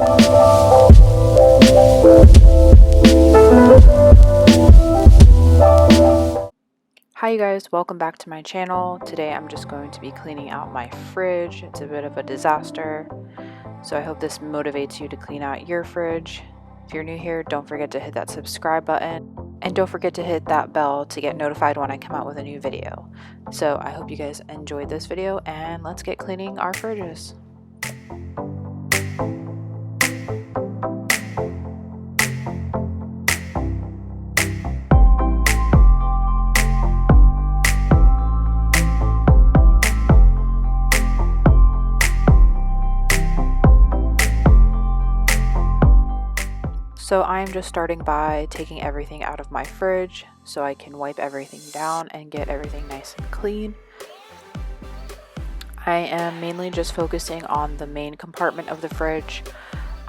Hi you guys, welcome back to my channel. Today I'm just going to be cleaning out my fridge. It's a bit of a disaster, so I hope this motivates you to clean out your fridge. If you're new here, don't forget to hit that subscribe button and don't forget to hit that bell to get notified when I come out with a new video. So I hope you guys enjoyed this video and let's get cleaning our fridges. So I'm just starting by taking everything out of my fridge so I can wipe everything down and get everything nice and clean. I am mainly just focusing on the main compartment of the fridge.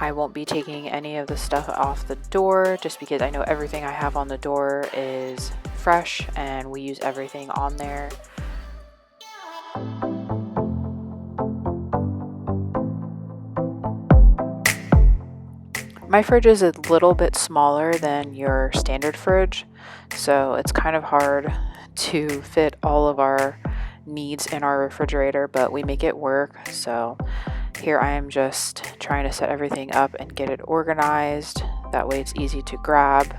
I won't be taking any of the stuff off the door just because I know everything I have on the door is fresh and we use everything on there. My fridge is a little bit smaller than your standard fridge, so it's kind of hard to fit all of our needs in our refrigerator, but we make it work. So here I am just trying to set everything up and get it organized. That way it's easy to grab.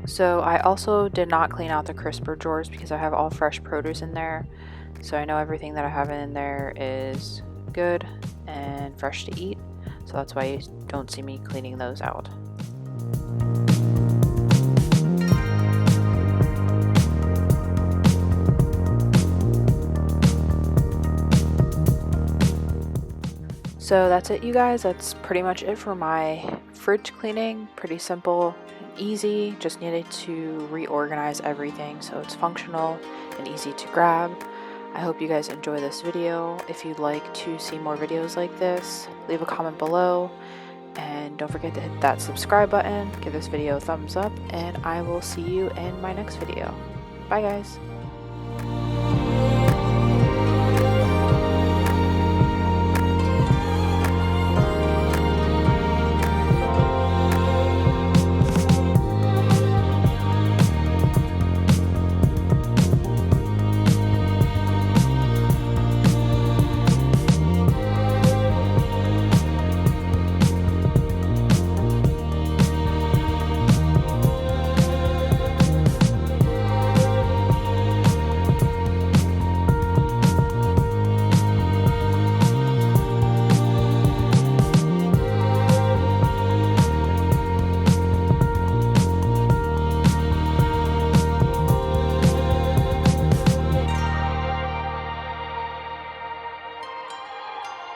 So I also did not clean out the crisper drawers because I have all fresh produce in there. So I know everything that I have in there is good and fresh to eat. So that's why you don't see me cleaning those out. So that's it, you guys. That's pretty much it for my fridge cleaning. Pretty simple and easy. Just needed to reorganize everything so it's functional and easy to grab. I hope you guys enjoy this video. If you'd like to see more videos like this, leave a comment below. And don't forget to hit that subscribe button, give this video a thumbs up, and I will see you in my next video. Bye guys.